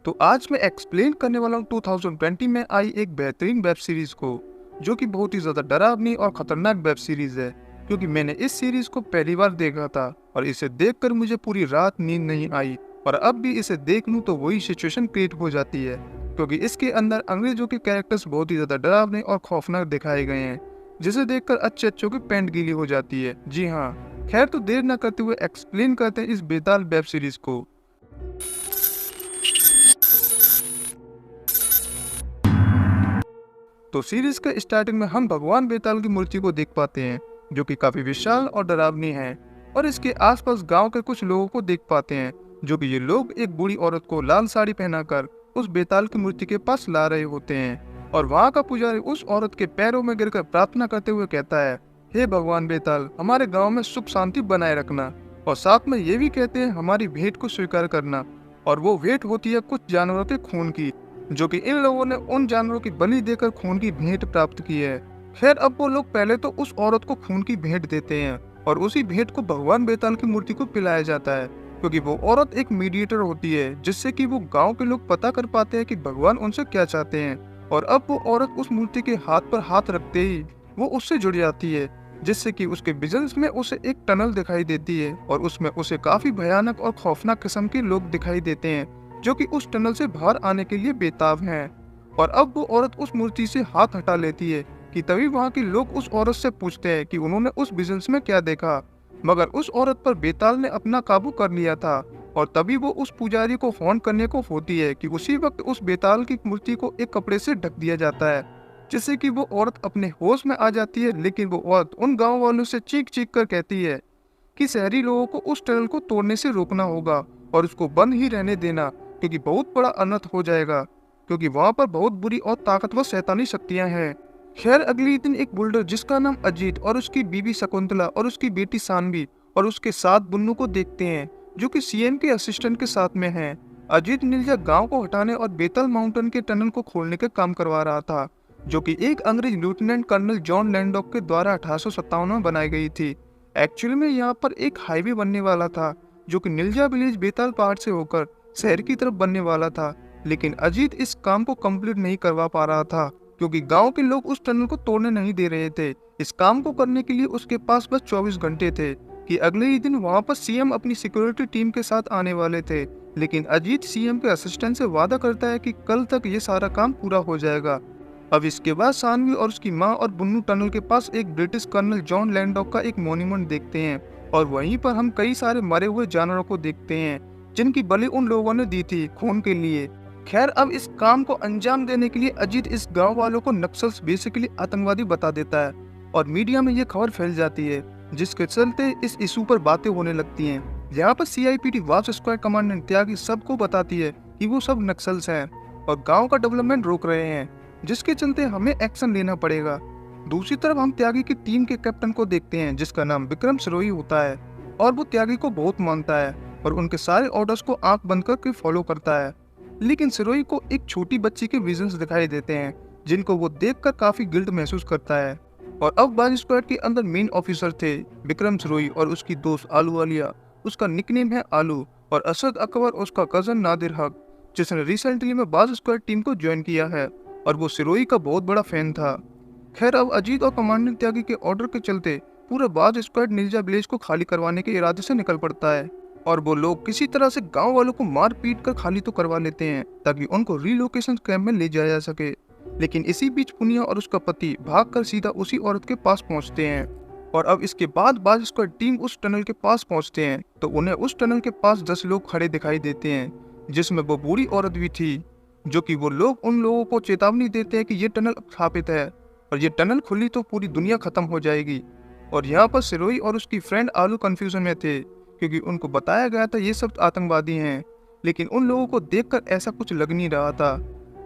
तो आज मैं एक्सप्लेन करने वाला हूँ 2020 में आई एक बेहतरीन वेब सीरीज को, जो कि बहुत ही ज़्यादा डरावनी और ख़तरनाक वेब सीरीज़ है। क्योंकि मैंने इस सीरीज़ को पहली बार देखा था और इसे देखकर मुझे पूरी रात नींद नहीं आई, और अब भी इसे देख लूँ तो वही सिचुएशन क्रिएट हो जाती है। क्योंकि इसके अंदर अंग्रेजों के कैरेक्टर्स बहुत ही ज़्यादा डरावने और खौफनाक दिखाए गए हैं, जिसे देखकर अच्छे अच्छों की पैंट गीली हो जाती है। जी हाँ, खैर तो देर न करते हुए एक्सप्लेन करते हैं इस बेताल वेब सीरीज़ को। तो सीरीज के स्टार्टिंग में हम भगवान बेताल की मूर्ति को देख पाते हैं, जो कि काफी विशाल और डरावनी है। और इसके आसपास गांव के कुछ लोगों को देख पाते हैं, जो कि ये लोग एक बूढ़ी औरत को लाल साड़ी पहनाकर उस बेताल की मूर्ति के पास ला रहे होते हैं। और वहां का पुजारी उस औरत के पैरों में गिरकर प्रार्थना करते हुए कहता है, हे भगवान बेताल, हमारे गाँव में सुख शांति बनाए रखना। और साथ में ये भी कहते हैं, हमारी भेंट को स्वीकार करना। और वो भेंट होती है कुछ जानवरों के खून की, जो कि इन लोगों ने उन जानवरों की बलि देकर खून की भेंट प्राप्त की है। खैर अब वो लोग पहले तो उस औरत को खून की भेंट देते हैं, और उसी भेंट को भगवान बेताल की मूर्ति को पिलाया जाता है। क्योंकि वो औरत एक मीडिएटर होती है, जिससे कि वो गांव के लोग पता कर पाते हैं कि भगवान उनसे क्या चाहते हैं। और अब वो औरत उस मूर्ति के हाथ पर हाथ रखते ही वो उससे जुड़ जाती है, जिससे कि उसके विजन्स में उसे एक टनल दिखाई देती है, और उसमें उसे काफी भयानक और खौफनाक किस्म के लोग दिखाई देते हैं, जो कि उस टनल से बाहर आने के लिए बेताब हैं। और अब वो औरत उस मूर्ति से हाथ हटा लेती है कि तभी वहाँ के लोग उस औरत से पूछते हैं कि उन्होंने उस विजन्स में क्या देखा। मगर उस औरत पर बेताल ने अपना काबू कर लिया था, और तभी वो उस पुजारी को फोन करने को होती है कि उसी वक्त उस बेताल की मूर्ति को एक कपड़े से ढक दिया जाता है, जिससे कि वो औरत अपने होश में आ जाती है। लेकिन वो औरत उन गाँव वालों से चीख चीख कर कहती है कि शहरी लोगों को उस टनल को तोड़ने से रोकना होगा और उसको बंद ही रहने देना, क्योंकि बहुत बड़ा अनर्थ हो जाएगा, क्योंकि वहाँ पर बहुत बुरी और ताकतवर शैतानी शक्तियाँ हैं। खैर अगले दिन एक बुल्डर जिसका नाम अजीत और उसकी बीवी शकुंतला और उसकी बेटी सानवी और उसके साथ बुन्नू को देखते हैं, जो कि सीएम के असिस्टेंट के साथ में हैं। अजीत नीलजा गांव को हटाने और बेतल माउंटेन के टनल को खोलने का काम करवा रहा था, जो कि एक अंग्रेज लेफ्टिनेंट कर्नल जॉन लैंडॉक के द्वारा 1857 में बनाई गई थी। एक्चुअली में यहाँ पर एक हाईवे बनने वाला था, जो कि नीलजा विलेज बेताल पहाड़ से होकर शहर की तरफ बनने वाला था। लेकिन अजीत इस काम को कंप्लीट नहीं करवा पा रहा था, क्योंकि गांव के लोग उस टनल को तोड़ने नहीं दे रहे थे। इस काम को करने के लिए उसके पास बस 24 घंटे थे कि अगले ही दिन वहां पर सीएम अपनी सिक्योरिटी टीम के साथ आने वाले थे। लेकिन अजीत सीएम के असिस्टेंट से वादा करता है कि कल तक ये सारा काम पूरा हो जाएगा। अब इसके बाद सानवी और उसकी माँ और बुन्नू टनल के पास एक ब्रिटिश कर्नल जॉन लैंडॉक का एक मॉन्यूमेंट देखते हैं, और वहीं पर हम कई सारे मरे हुए जानवरों को देखते हैं, जिनकी बलि उन लोगों ने दी थी खून के लिए। खैर अब इस काम को अंजाम देने के लिए अजीत इस गांव वालों को नक्सल्स बेसिकली आतंकवादी बता देता है, और मीडिया में ये खबर फैल जाती है, जिसके चलते इस इशू पर बातें होने लगती हैं। यहाँ पर सीआईपीटी वाच स्क्वाड कमांडेंट त्यागी सबको बताती है कि वो सब नक्सल्स हैं और गाँव का डेवलपमेंट रोक रहे हैं, जिसके चलते हमें एक्शन लेना पड़ेगा। दूसरी तरफ हम त्यागी की टीम के कैप्टन को देखते हैं, जिसका नाम विक्रम सिरोही होता है, और वो त्यागी को बहुत मानता है और उनके सारे ऑर्डर्स को आंख बंद करके फॉलो करता है। लेकिन सिरोही को एक छोटी बच्ची के विजन्स दिखाई देते हैं, जिनको वो देखकर काफी गिल्ट महसूस करता है। और अब बाज स्क्वाड के अंदर मेन ऑफिसर थे विक्रम सिरोही और उसकी दोस्त आलू आलिया, उसका निकनेम है आलू, और असद अकबर उसका कजन नादिर हक, जिसने रिसेंटली में बाज स्क्वाड टीम को ज्वाइन किया है, और वो सिरोही का बहुत बड़ा फैन था। खैर अब अजीत और कमांडेंट त्यागी के ऑर्डर के चलते पूरा बाज स्क्वाड नीलजा विलेज को खाली करवाने के इरादे से निकल पड़ता है, और वो लोग किसी तरह से गांव वालों को मार पीट कर खाली तो करवा लेते हैं, ताकि उनको रिलोकेशन कैंप में ले जाया जा सके। लेकिन इसी बीच पुनिया और उसका पति भागकर सीधा उसी औरत के पास पहुंचते हैं। और अब इसके बाद बाज स्क्वाड टीम उस टनल के पास पहुंचते हैं, तो उन्हें उस टनल के पास 10 लोग खड़े दिखाई देते हैं, जिसमें वो बूढ़ी औरत भी थी, जो कि वो लोग उन लोगों को चेतावनी देते हैं कि ये टनल स्थापित है, और ये टनल खुली तो पूरी दुनिया खत्म हो जाएगी। और यहाँ पर सिरोही और उसकी फ्रेंड आलू कंफ्यूजन में थे, क्योंकि उनको बताया गया था ये सब आतंकवादी हैं, लेकिन उन लोगों को देखकर ऐसा कुछ लग नहीं रहा था।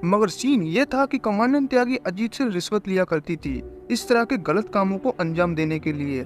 मगर सीन ये था कि कमांडेंट त्यागी अजीत से रिश्वत लिया करती थी इस तरह के गलत कामों को अंजाम देने के लिए।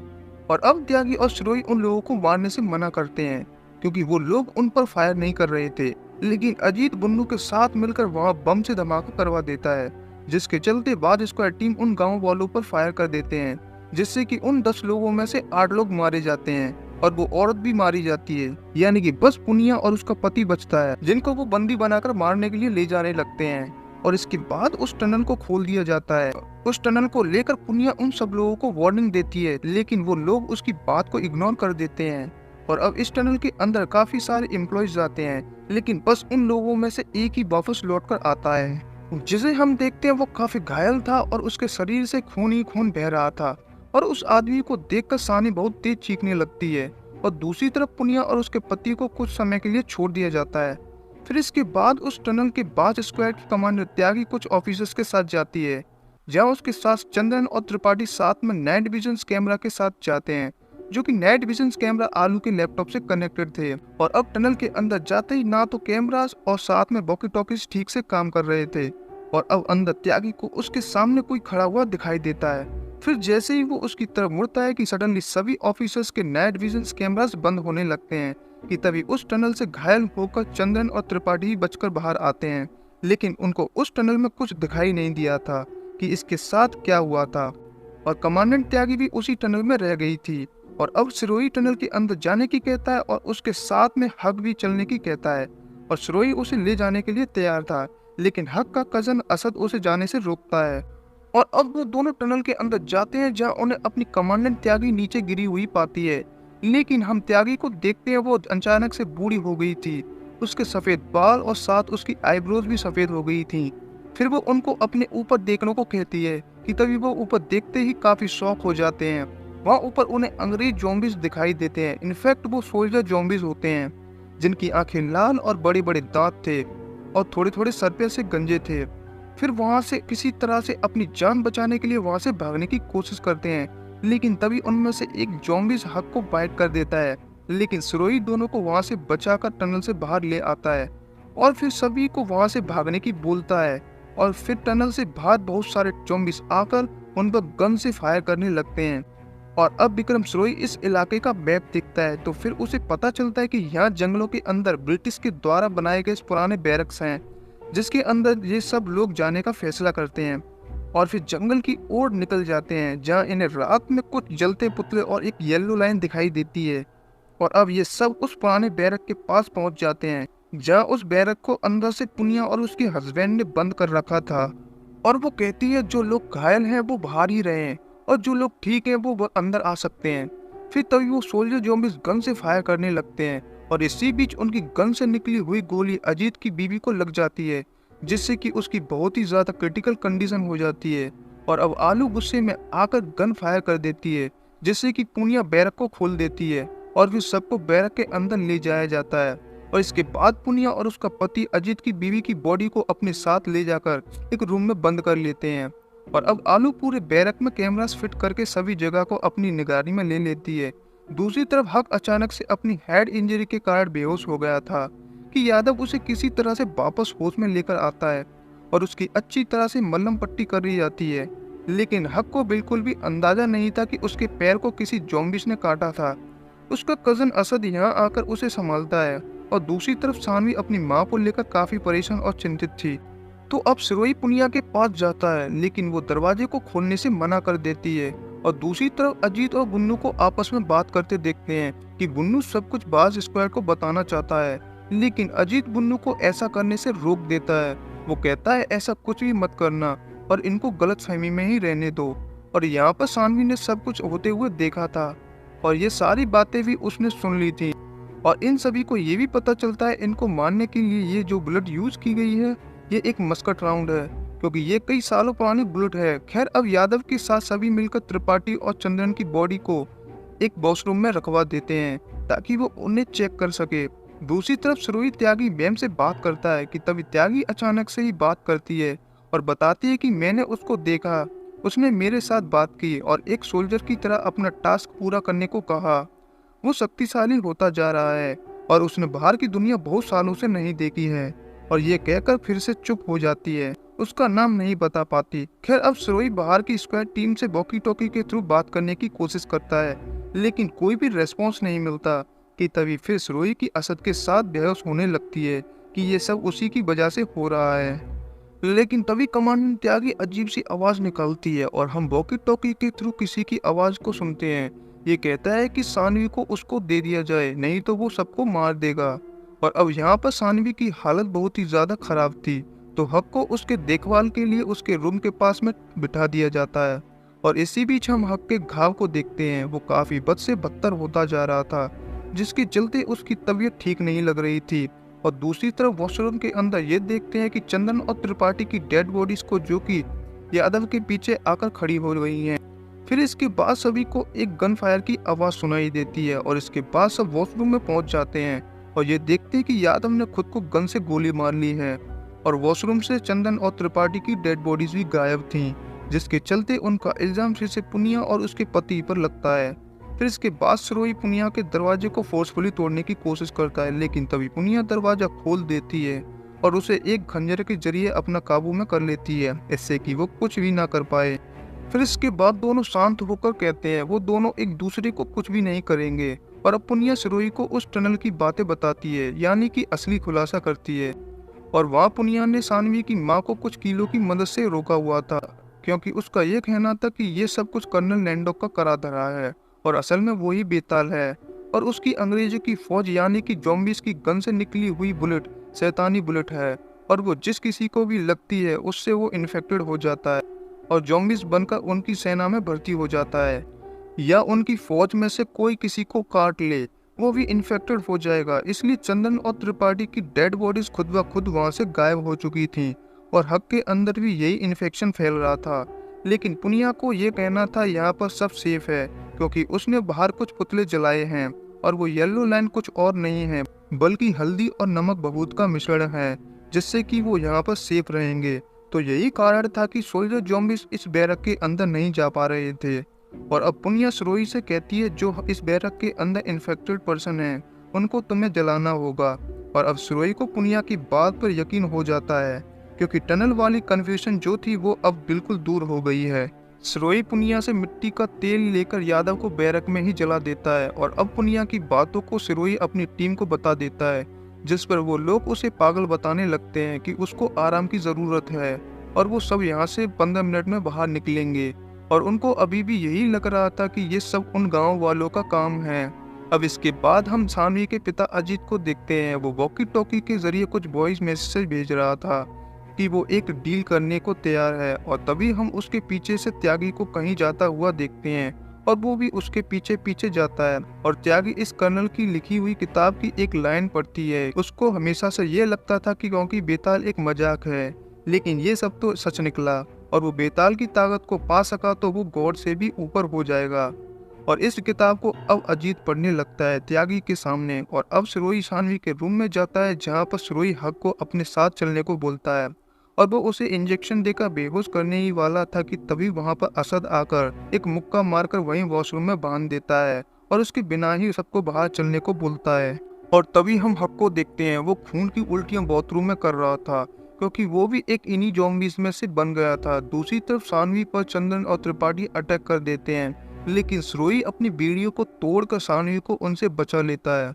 और अब त्यागी और सिरोही उन लोगों को मारने से मना करते हैं, क्योंकि वो लोग उन पर फायर नहीं कर रहे थे। लेकिन अजीत बुन्नू के साथ मिलकर वहां बम से धमाका करवा देता है, जिसके चलते बाज स्क्वाड टीम उन गाँव वालों पर फायर कर देते हैं, जिससे कि उन 10 लोगों में से 8 लोग मारे जाते हैं। और वो औरत भी मारी जाती है। यानी कि बस पुनिया और उसका पति बचता है, जिनको वो बंदी बनाकर मारने के लिए ले जाने लगते हैं। और इसके बाद उस टनल को खोल दिया जाता है। उस टनल को लेकर पुनिया उन सब लोगों को वार्निंग देती है, लेकिन वो लोग उसकी बात को इग्नोर कर देते हैं। और अब इस टनल के अंदर काफी सारे एम्प्लॉयज जाते हैं, लेकिन बस उन लोगों में से एक ही वापस लौट कर आता है, जिसे हम देखते हैं वो काफी घायल था और उसके शरीर से खून ही खून बह रहा था। और उस आदमी को देखकर सानी बहुत तेज चीखने लगती है। और दूसरी तरफ पुनिया और उसके पति को कुछ समय के लिए छोड़ दिया जाता है। फिर इसके बाद उस टनल के बाज स्क्वाड की कमांडर त्यागी कुछ ऑफिसर्स के साथ जाती है, जहां उसके साथ चंद्रन और त्रिपाठी साथ में नाइट विजन कैमरा के साथ जाते हैं, जो कि नाइट विजन कैमरा आलू के लैपटॉप से कनेक्टेड थे। और अब टनल के अंदर जाते ही ना तो कैमरास और साथ में वॉकी टॉकीज ठीक से काम कर रहे थे। और अब अंदर त्यागी को उसके सामने कोई खड़ा हुआ दिखाई देता है। फिर जैसे ही वो उसकी तरफ मुड़ता है कि सडनली सभी ऑफिसर्स के नाइट विजन कैमरास बंद होने लगते हैं, कि तभी उस टनल से घायल होकर चंदन और त्रिपाठी बचकर बाहर आते हैं। लेकिन उनको उस टनल में कुछ दिखाई नहीं दिया था कि इसके साथ क्या हुआ था। और कमांडेंट त्यागी भी उसी टनल में रह गई थी। और अब सिरोही टनल के अंदर जाने की कहता है और उसके साथ में हक भी चलने की कहता है। और सिरोही उसे ले जाने के लिए तैयार था, लेकिन हक का कजन असद उसे जाने से रोकता है। और अब वो दोनों टनल के अंदर जाते हैं, जहां उन्हें अपनी कमांडेंट त्यागी नीचे गिरी हुई पाती है। लेकिन हम त्यागी को देखते हैं, वो अचानक से बूढ़ी हो गई थी। उसके सफेद बाल और साथ उसकी आईब्रोज भी सफेद हो गई थी। फिर वो उनको अपने ऊपर देखने को कहती है, कि तभी वो ऊपर देखते ही काफी शॉक हो जाते हैं। वहाँ ऊपर उन्हें अंग्रेज ज़ॉम्बीज दिखाई देते हैं। इनफैक्ट वो सोल्जर ज़ॉम्बीज होते हैं, जिनकी आंखें लाल और बड़े बड़े दांत थे और थोड़े थोड़े सर पे से गंजे थे। फिर वहां से किसी तरह से अपनी जान बचाने के लिए वहां से भागने की कोशिश करते हैं, लेकिन तभी उनमें से एक ज़ॉम्बीज हक को बाइट कर देता है। लेकिन सिरोही दोनों को वहां से बचाकर टनल से बाहर ले आता है और फिर सभी को वहां से भागने की बोलता है। और फिर टनल से बाहर बहुत सारे ज़ॉम्बीज आकर उन पर गन से फायर करने लगते हैं। और अब विक्रम सिरोही इस इलाके का मैप देखता है, तो फिर उसे पता चलता है कि यहाँ जंगलों के अंदर ब्रिटिश के द्वारा बनाए गए पुराने बैरक्स हैं, जिसके अंदर ये सब लोग जाने का फैसला करते हैं। और फिर जंगल की ओर निकल जाते हैं, जहाँ इन्हें रात में कुछ जलते पुतले और एक येलो लाइन दिखाई देती है। और अब ये सब उस पुराने बैरक के पास पहुंच जाते हैं, जहाँ उस बैरक को अंदर से पुनिया और उसके हस्बैंड ने बंद कर रखा था। और वो कहती है जो लोग घायल हैं वो बाहर ही रहें और जो लोग ठीक हैं वो अंदर आ सकते हैं। फिर तभी वो सोल्जर ज़ॉम्बीज गन से फायर करने लगते हैं और इसी बीच उनकी गन से निकली हुई गोली अजीत की बीवी को लग जाती है, जिससे कि उसकी बहुत ही ज्यादा क्रिटिकल कंडीशन हो जाती है। और अब आलू गुस्से में आकर गन फायर कर देती है, जिससे कि पुनिया बैरक को खोल देती है और फिर सबको बैरक के अंदर ले जाया जाता है। और इसके बाद पुनिया और उसका पति अजीत की बीवी की बॉडी को अपने साथ ले जाकर एक रूम में बंद कर लेते हैं। और अब आलू पूरे बैरक में कैमरास फिट करके सभी जगह को अपनी निगरानी में ले लेती है। दूसरी तरफ हक अचानक से अपनी हेड इंजरी के कारण बेहोश हो गया था, कि यादव उसे किसी तरह से वापस होश में लेकर आता है और उसकी अच्छी तरह से मलहम पट्टी कर दी जाती है। लेकिन हक को बिल्कुल भी अंदाजा नहीं था कि उसके पैर को किसी ज़ॉम्बीज ने काटा था। उसका कजन असद यहाँ आकर उसे संभालता है और दूसरी तरफ सानवी अपनी माँ को लेकर काफी परेशान और चिंतित थी। तो अब सिरोही पुनिया के पास जाता है, लेकिन वो दरवाजे को खोलने से मना कर देती है। और दूसरी तरफ अजीत और गुन्नू को आपस में बात करते देखते हैं कि गुन्नू सब कुछ बाज स्क्वायर को बताना चाहता है, लेकिन अजीत गुन्नू को ऐसा करने से रोक देता है। वो कहता है ऐसा कुछ भी मत करना और इनको गलतफहमी में ही रहने दो। और यहाँ पर सानवी ने सब कुछ होते हुए देखा था और ये सारी बातें भी उसने सुन ली थी। और इन सभी को ये भी पता चलता है इनको मारने के लिए ये जो बुलेट यूज की गई है ये एक मस्कट राउंड है, क्योंकि ये कई सालों पुरानी बुलेट है। खैर अब यादव के साथ सभी मिलकर त्रिपाठी और चंद्रन की बॉडी को एक वॉशरूम में रखवा देते हैं ताकि वो उन्हें चेक कर सके। दूसरी तरफ सिरोही त्यागी मैम से बात करता है कि तभी त्यागी अचानक से ही बात करती है और बताती है कि मैंने उसको देखा, उसने मेरे साथ बात की और एक सोल्जर की तरह अपना टास्क पूरा करने को कहा। वो शक्तिशाली होता जा रहा है और उसने बाहर की दुनिया बहुत सालों से नहीं देखी है। और ये कहकर फिर से चुप हो जाती है, उसका नाम नहीं बता पाती। खैर अब सिरोही बाहर की स्क्वाड टीम से वॉकी टॉकी के थ्रू बात करने की कोशिश करता है, लेकिन कोई भी रेस्पॉन्स नहीं मिलता। कि तभी फिर सिरोही की असद के साथ बहस होने लगती है कि ये सब उसी की वजह से हो रहा है। लेकिन तभी कमांडेंट त्यागी अजीब सी आवाज निकालती है और हम वॉकी टॉकी के थ्रू किसी की आवाज को सुनते हैं, ये कहता है कि सानवी को उसको दे दिया जाए, नहीं तो वो सबको मार देगा। और अब यहाँ पर सानवी की हालत बहुत ही ज्यादा खराब थी, तो हक को उसके देखभाल के लिए उसके रूम के पास में बिठा दिया जाता है। और इसी बीच हम हक के घाव को देखते हैं, वो काफी बद से बदतर होता जा रहा था, जिसके चलते उसकी तबीयत ठीक नहीं लग रही थी। और दूसरी तरफ वॉशरूम के अंदर ये देखते हैं कि चंदन और त्रिपाठी की डेड बॉडीज को, जो कि यादव के पीछे आकर खड़ी हो गई हैं। फिर इसके बाद सभी को एक गन फायर की आवाज सुनाई देती है और इसके बाद सब वॉशरूम में पहुंच जाते हैं और ये देखते हैं कि यादव ने खुद को गन से गोली मार ली है। और वॉशरूम से चंदन और त्रिपाठी की डेड बॉडीज भी गायब थीं, जिसके चलते उनका इल्जाम फिर से पुनिया और उसके पति पर लगता है। फिर इसके बाद सरोही पुनिया के दरवाजे को फोर्सफुली तोड़ने की कोशिश करता है, लेकिन तभी पुनिया दरवाजा खोल देती है और उसे एक खंजर के जरिए अपना काबू में कर लेती है, इससे कि वो कुछ भी ना कर पाए। फिर इसके बाद दोनों शांत होकर कहते हैं वो दोनों एक दूसरे को कुछ भी नहीं करेंगे। और अब पुनिया सरोही को उस टनल की बातें बताती है, यानी कि असली खुलासा करती है। और वहाँ पुनिया ने सानवी की माँ को कुछ कीलों की मदद से रोका हुआ था, क्योंकि उसका ये कहना था कि ये सब कुछ कर्नल लैंडोक का करा धरा है और असल में वही बेताल है। और उसकी अंग्रेजों की फौज यानी कि ज़ॉम्बीज की गन से निकली हुई बुलेट शैतानी बुलेट है, और वो जिस किसी को भी लगती है उससे वो इन्फेक्टेड हो जाता है और ज़ॉम्बीज बनकर उनकी सेना में भर्ती हो जाता है, या उनकी फौज में से कोई किसी को काट ले वो भी इन्फेक्टेड हो जाएगा। इसलिए चंदन और त्रिपाठी की डेड बॉडीज खुद ब खुद वहां से गायब हो चुकी थीं और हक के अंदर भी यही इन्फेक्शन फैल रहा था। लेकिन पुनिया को ये कहना था यहाँ पर सब सेफ है, क्योंकि उसने बाहर कुछ पुतले जलाए हैं और वो येलो लाइन कुछ और नहीं है बल्कि हल्दी और नमक बबूत का मिश्रण है, जिससे कि वो यहाँ पर सेफ रहेंगे। तो यही कारण था कि सोल्जर ज़ॉम्बीज इस बैरक के अंदर नहीं जा पा रहे थे। और अब पुनिया सरोही से कहती है जो इस बैरक के अंदर इन्फेक्टेड पर्सन है उनको तुम्हें जलाना होगा। और अब सरोही को पुनिया की बात पर यकीन हो जाता है, क्योंकि टनल वाली कन्फ्यूजन जो थी वो अब बिल्कुल दूर हो गई है। सरोही पुनिया से मिट्टी का तेल लेकर यादव को बैरक में ही जला देता है और अब पुनिया की बातों को सरोही अपनी टीम को बता देता है, जिस पर वो लोग उसे पागल बताने लगते हैं कि उसको आराम की जरूरत है और वो सब यहाँ से 15 मिनट में बाहर निकलेंगे। और उनको अभी भी यही लग रहा था कि ये सब उन गांव वालों का काम है। अब इसके बाद हम सानवी के पिता अजीत को देखते हैं, वो वॉकी टॉकी के जरिए कुछ वॉइस मैसेज भेज रहा था कि वो एक डील करने को तैयार है। और तभी हम उसके पीछे से त्यागी को कहीं जाता हुआ देखते हैं और वो भी उसके पीछे पीछे जाता है। और त्यागी इस कर्नल की लिखी हुई किताब की एक लाइन पढ़ती है। उसको हमेशा से ये लगता था कि क्योंकि बेताल एक मजाक है, लेकिन ये सब तो सच निकला और वो बेताल की ताकत को पा सका तो वो गॉड से भी ऊपर हो जाएगा। और इस किताब को अब अजीत पढ़ने लगता है त्यागी के सामने। और अब सरोही सानवी के रूम में जाता है, जहाँ पर सरोही हक को अपने साथ चलने को बोलता है और वो उसे इंजेक्शन देकर बेहोश करने ही वाला था कि तभी वहाँ पर असद आकर एक मुक्का मारकर वहीं वॉशरूम में बांध देता है और उसके बिना ही सबको बाहर चलने को बोलता है। और तभी हम हक को देखते हैं, वो खून की उल्टियां बाथरूम में कर रहा था, क्योंकि वो भी एक इन्हीं ज़ॉम्बीज में से बन गया था। दूसरी तरफ सानवी पर चंदन और त्रिपाठी अटैक कर देते हैं, लेकिन सरोही अपनी बीड़ियों को तोड़कर सानवी को उनसे बचा लेता है।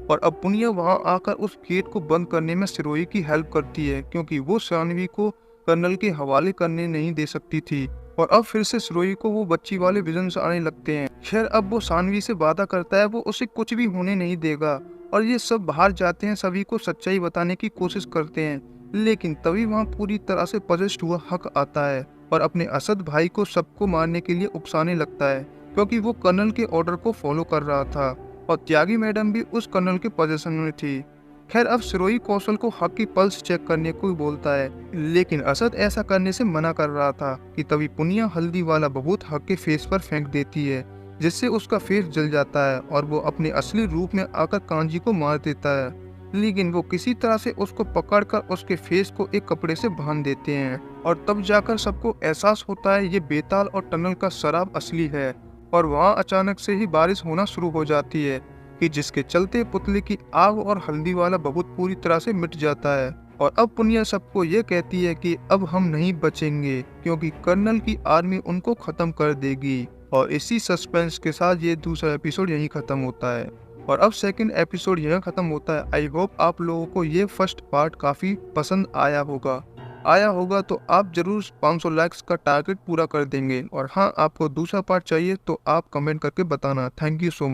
और अब पुनिया वहां आकर उस गेट को बंद करने में सरोही की हेल्प करती है, क्योंकि वो सानवी को कर्नल के हवाले करने नहीं दे सकती थी। और अब फिर से सरोही को वो बच्ची वाले विजन्स आने लगते हैं। खैर अब वो सानवी से वादा करता है वो उसे कुछ भी होने नहीं देगा और ये सब बाहर जाते हैं, सभी को सच्चाई बताने की कोशिश करते हैं। लेकिन तभी वहाँ पूरी तरह से पजेस्ड हुआ हक आता है और अपने असद भाई को सबको मारने के लिए उकसाने लगता है, क्योंकि वो कर्नल के ऑर्डर को फॉलो कर रहा था और त्यागी मैडम भी उस कर्नल के पोजीशन में थी। खैर अब सरोही कौशल को हक की पल्स चेक करने को बोलता है, लेकिन असद ऐसा करने से मना कर रहा था कि तभी पुनिया हल्दी वाला बबूत हक के फेस पर फेंक देती है, जिससे उसका फेस जल जाता है और वो अपने असली रूप में आकर कांजी को मार देता है। लेकिन वो किसी तरह से उसको पकड़कर उसके फेस को एक कपड़े से बांध देते हैं और तब जाकर सबको एहसास होता है ये बेताल और टनल का शराब असली है। और वहाँ अचानक से ही बारिश होना शुरू हो जाती है कि जिसके चलते पुतले की आग और हल्दी वाला बहुत पूरी तरह से मिट जाता है। और अब पुनिया सबको ये कहती है कि अब हम नहीं बचेंगे, क्योंकि कर्नल की आर्मी उनको खत्म कर देगी। और इसी सस्पेंस के साथ ये दूसरा एपिसोड यहीं खत्म होता है और अब सेकंड एपिसोड यहीं खत्म होता है। आई होप आप लोगों को ये फर्स्ट पार्ट काफी पसंद आया होगा। आया होगा तो आप ज़रूर 500 लाइक्स का टारगेट पूरा कर देंगे। और हाँ, आपको दूसरा पार्ट चाहिए तो आप कमेंट करके बताना। Thank you so much.